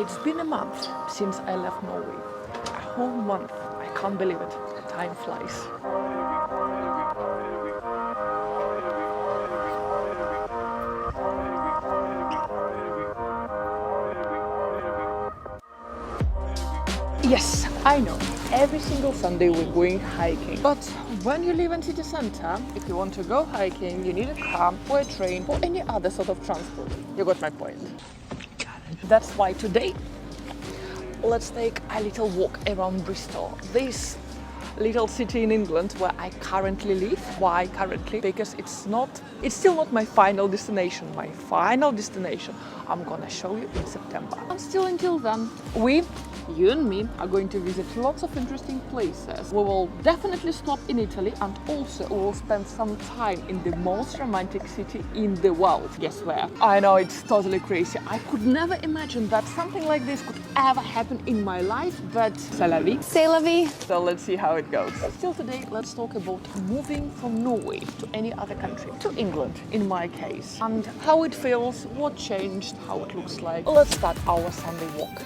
It's been a month since I left Norway. A whole month. I can't believe it. Time flies. Yes, I know. Every single Sunday we're going hiking. But when you live in city center, if you want to go hiking, you need a car or a train or any other sort of transport. You got my point. That's why today, let's take a little walk around Bristol. This little city in England where I currently live. Why currently? Because it's still not my final destination. My final destination I'm gonna show you in September. And still until then, you and me are going to visit lots of interesting places. We will definitely stop in Italy, and also we will spend some time in the most romantic city in the world. Guess where? I know, it's totally crazy. I could never imagine that something like this could ever happen in my life, but c'est la vie. C'est la vie. So let's see how it goes. Still today, let's talk about moving from Norway to any other country, to England in my case, and how it feels, what changed, how it looks like. Let's start our Sunday walk.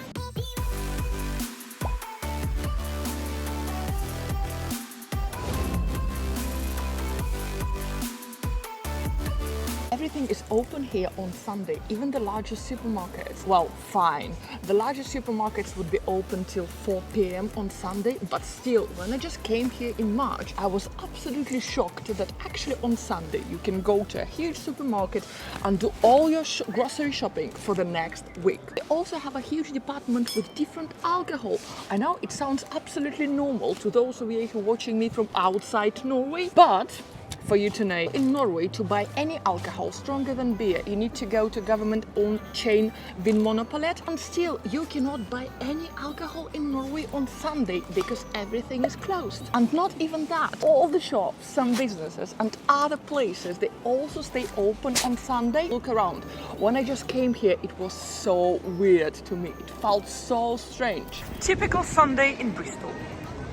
Everything is open here on Sunday, even the largest supermarkets. Well, fine, the largest supermarkets would be open till 4 p.m. on Sunday, but still, when I just came here in March, I was absolutely shocked that actually on Sunday you can go to a huge supermarket and do all your grocery shopping for the next week. They also have a huge department with different alcohol. I know it sounds absolutely normal to those of you who are watching me from outside Norway, but for you to know, in Norway, to buy any alcohol stronger than beer, you need to go to government-owned chain Vinmonopolet, and still you cannot buy any alcohol in Norway on Sunday because everything is closed. And not even that, all the shops, some businesses and other places, they also stay open on Sunday. Look around. When I just came here, it was so weird to me. It felt so strange. Typical Sunday in Bristol.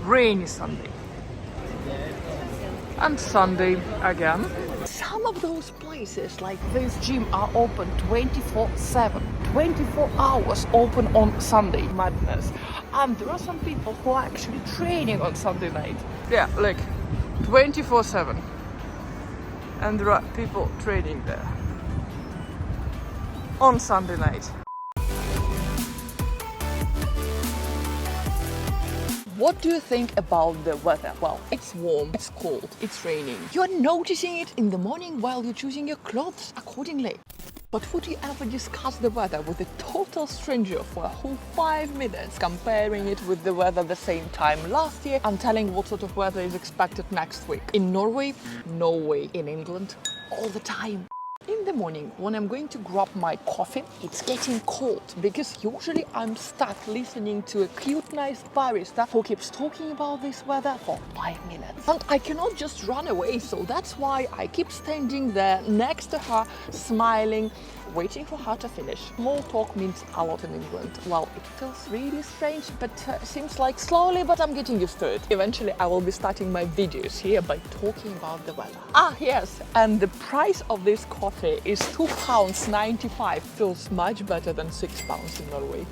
Rainy Sunday. And Sunday again. Some of those places like this gym are open 24/7, 24 hours open on Sunday. Madness. And there are some people who are actually training on Sunday night. Yeah, like 24/7. And there are people training there on Sunday night. What do you think about the weather? Well, it's warm, it's cold, it's raining. You're noticing it in the morning while you're choosing your clothes accordingly. But would you ever discuss the weather with a total stranger for a whole 5 minutes, comparing it with the weather the same time last year and telling what sort of weather is expected next week? In Norway, no way. In England, all the time. In the morning, when I'm going to grab my coffee, it's getting cold because usually I'm stuck listening to a cute, nice barista who keeps talking about this weather for 5 minutes. And I cannot just run away, so that's why I keep standing there next to her, smiling, waiting for her to finish. Small talk means a lot in England. Well, it feels really strange, but seems like slowly, but I'm getting used to it. Eventually, I will be starting my videos here by talking about the weather. Ah, yes, and the price of this coffee is £2.95. Feels much better than £6 in Norway.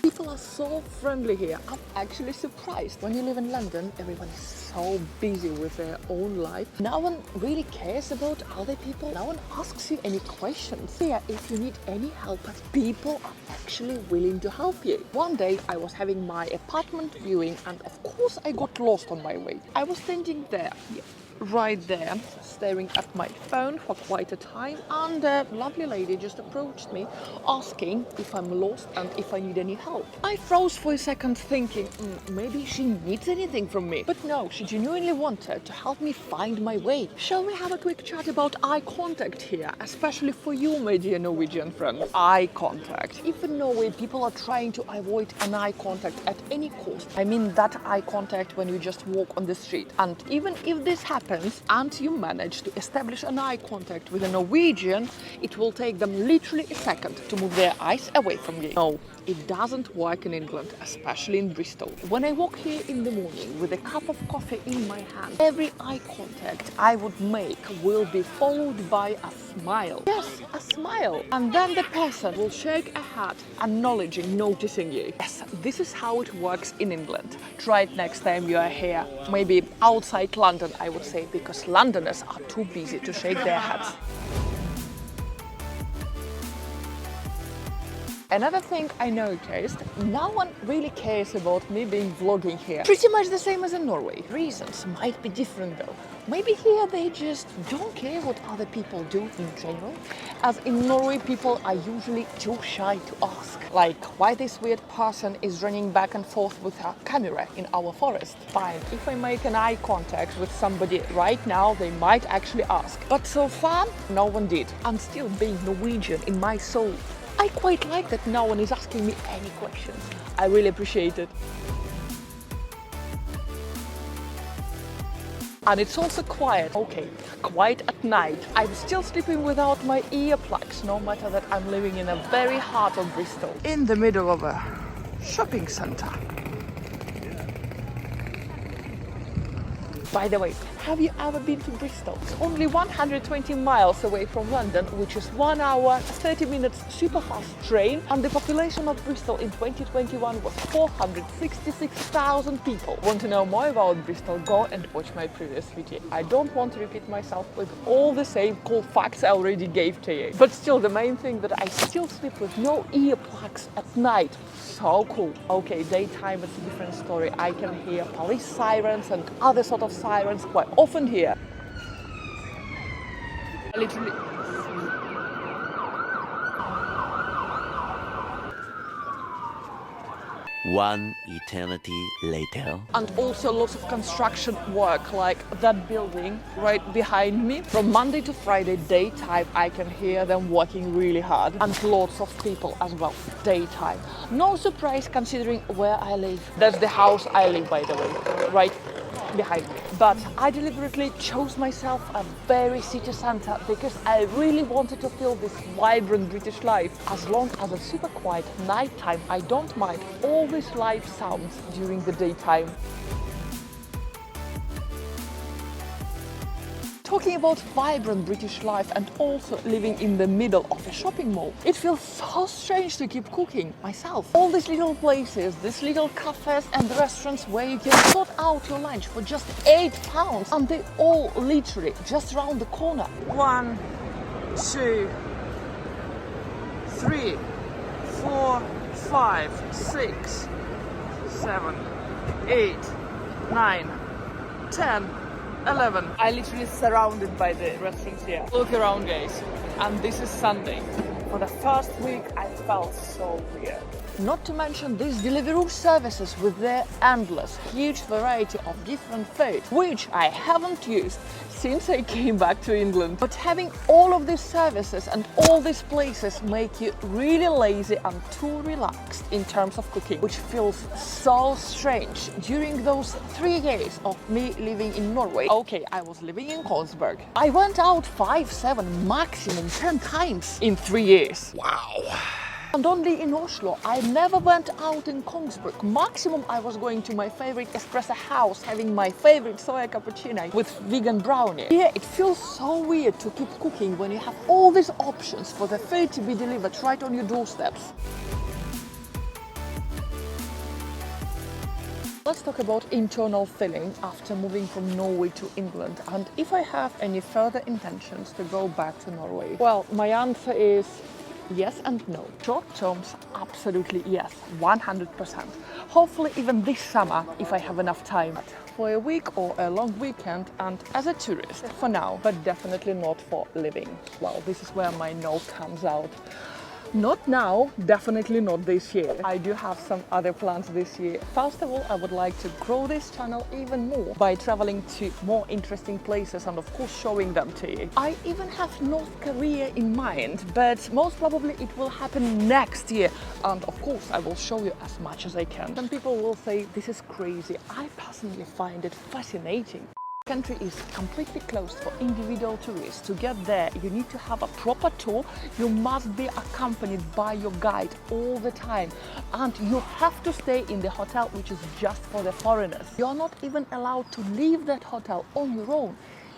People are so friendly here. I'm actually surprised. When you live in London, everyone is so busy with their own life. No one really cares about other people. No one asks you any questions. Here, if you need any help, people are actually willing to help you. One day, I was having my apartment viewing, and of course, I got lost on my way. I was standing there. Right there, staring at my phone for quite a time, and a lovely lady just approached me asking if I'm lost and if I need any help. I froze for a second thinking, maybe she needs anything from me. But no, she genuinely wanted to help me find my way. Shall we have a quick chat about eye contact here, especially for you, my dear Norwegian friends? Eye contact. Even in Norway, people are trying to avoid an eye contact at any cost. I mean that eye contact when you just walk on the street. And even if this happens, happens and you manage to establish an eye contact with a Norwegian, it will take them literally a second to move their eyes away from you. No, it doesn't work in England, especially in Bristol. When I walk here in the morning with a cup of coffee in my hand, every eye contact I would make will be followed by a smile. Yes, a smile. And then the person will shake a hand, acknowledging, noticing you. Yes, this is how it works in England. Try it next time you are here. Maybe outside London, I would say, because Londoners are too busy to shake their hands. Another thing I noticed, no one really cares about me being vlogging here. Pretty much the same as in Norway. Reasons might be different though. Maybe here they just don't care what other people do in general. As in Norway, people are usually too shy to ask. Like, why this weird person is running back and forth with her camera in our forest? Fine, if I make an eye contact with somebody right now, they might actually ask. But so far, no one did. I'm still being Norwegian in my soul. I quite like that no one is asking me any questions. I really appreciate it. And it's also quiet. Okay, quiet at night. I'm still sleeping without my earplugs, no matter that I'm living in a very heart of Bristol, in the middle of a shopping center. By the way, have you ever been to Bristol? It's only 120 miles away from London, which is 1 hour, 30 minutes super fast train. And the population of Bristol in 2021 was 466,000 people. Want to know more about Bristol? Go and watch my previous video. I don't want to repeat myself with all the same cool facts I already gave to you. But still, the main thing that I still sleep with no earplugs at night. So cool. Okay, daytime it's a different story. I can hear police sirens and other sort of sirens quite often here. Literally. One eternity later. And also lots of construction work, like that building right behind me. From Monday to Friday, daytime, I can hear them working really hard. And lots of people as well, daytime. No surprise considering where I live. That's the house I live, by the way, right behind me. But I deliberately chose myself a very city center because I really wanted to feel this vibrant British life. As long as it's super quiet nighttime, I don't mind all these live sounds during the daytime. Talking about vibrant British life and also living in the middle of a shopping mall, it feels so strange to keep cooking myself. All these little places, these little cafes and restaurants where you can sort out your lunch for just £8, and they all literally just around the corner. 1, 2, 3, 4, 5, 6, 7, 8, 9, 10, 11. I literally surrounded by the restaurants here. Look around, guys. And this is Sunday. For the first week, I felt so weird. Not to mention these Deliveroo services with their endless, huge variety of different food, which I haven't used since I came back to England. But having all of these services and all these places make you really lazy and too relaxed in terms of cooking, which feels so strange during those 3 years of me living in Norway. Okay, I was living in Kongsberg. I went out 5, 7, maximum 10 times in 3 years. Wow. And only in Oslo. I never went out in Kongsberg. Maximum I was going to my favorite espresso house, having my favorite soya cappuccino with vegan brownie. Here it feels so weird to keep cooking when you have all these options for the food to be delivered right on your doorsteps. Let's talk about internal feeling after moving from Norway to England, and if I have any further intentions to go back to Norway. Well, my answer is yes and no. Short terms, absolutely yes, 100%. Hopefully even this summer, if I have enough time. For a week or a long weekend and as a tourist for now, but definitely not for living. Well, this is where my no comes out. Not now, definitely not this year. I do have some other plans this year. First of all, I would like to grow this channel even more by traveling to more interesting places and of course showing them to you. I even have North Korea in mind, but most probably it will happen next year. And of course, I will show you as much as I can. Some people will say this is crazy. I personally find it fascinating. Country is completely closed for individual tourists. To get there, you need to have a proper tour. You must be accompanied by your guide all the time, and you have to stay in the hotel which is just for the foreigners. You're not even allowed to leave that hotel on your own.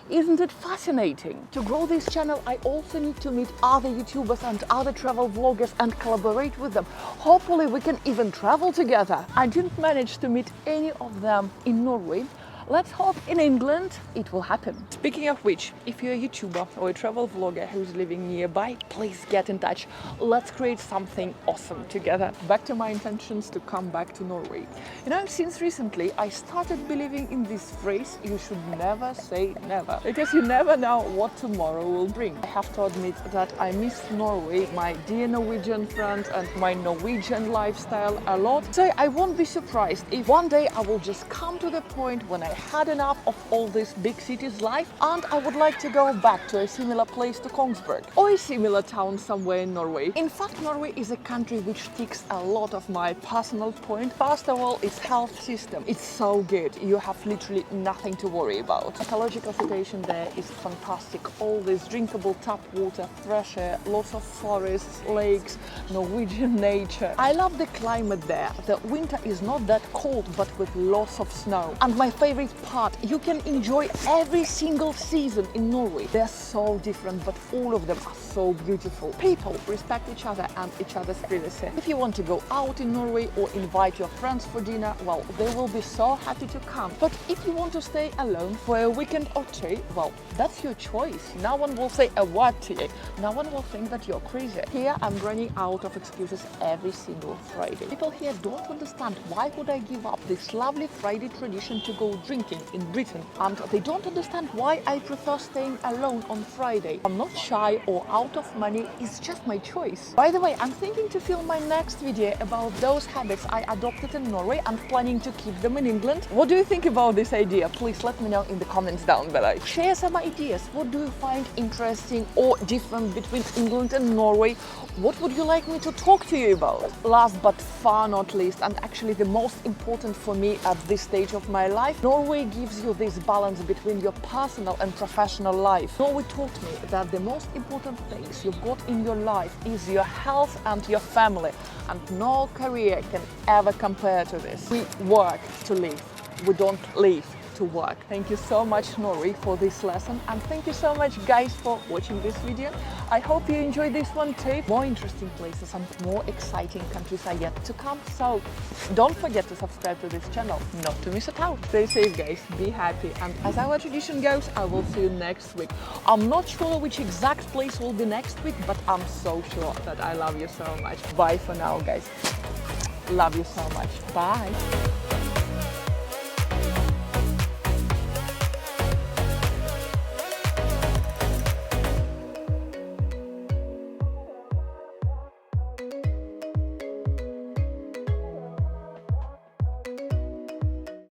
Isn't it fascinating? To grow this channel, I also need to meet other YouTubers and other travel vloggers and collaborate with them. Hopefully we can even travel together. I didn't manage to meet any of them in Norway. Let's hope in England it will happen. Speaking of which, if you're a YouTuber or a travel vlogger who's living nearby, please get in touch. Let's create something awesome together. Back to my intentions to come back to Norway. You know, since recently I started believing in this phrase, you should never say never, because you never know what tomorrow will bring. I have to admit that I miss Norway, my dear Norwegian friends and my Norwegian lifestyle a lot. So I won't be surprised if one day I will just come to the point when I had enough of all this big city's life and I would like to go back to a similar place to Kongsberg or a similar town somewhere in Norway. In fact, Norway is a country which ticks a lot of my personal points. First of all, its health system. It's so good. You have literally nothing to worry about. Ecological situation there is fantastic. All this drinkable tap water, fresh air, lots of forests, lakes, Norwegian nature. I love the climate there. The winter is not that cold, but with lots of snow. And my favorite part, you can enjoy every single season in Norway. They're so different, but all of them are so beautiful. People respect each other and each other's privacy. If you want to go out in Norway or invite your friends for dinner, well, they will be so happy to come. But if you want to stay alone for a weekend or two, well, that's your choice. No one will say a word to you. No one will think that you're crazy. Here, I'm running out of excuses every single Friday. People here don't understand why would I give up this lovely Friday tradition to go drinking in Britain, and they don't understand why I prefer staying alone on Friday. I'm not shy or out of money, it's just my choice. By the way, I'm thinking to film my next video about those habits I adopted in Norway and planning to keep them in England. What do you think about this idea? Please let me know in the comments down below. Share some ideas. What do you find interesting or different between England and Norway? What would you like me to talk to you about? Last but far not least, and actually the most important for me at this stage of my life, Norway gives you this balance between your personal and professional life. Norway taught me that the most important things you've got in your life is your health and your family, and no career can ever compare to this. We work to live, we don't live to work. Thank you so much, Norway, for this lesson, and thank you so much, guys, for watching this video. I hope you enjoyed this one too. More interesting places and more exciting countries are yet to come, so don't forget to subscribe to this channel not to miss it out. Stay safe, guys, be happy, and as our tradition goes, I will see you next week. I'm not sure which exact place will be next week, but I'm so sure that I love you so much. Bye for now, guys. Love you so much. Bye.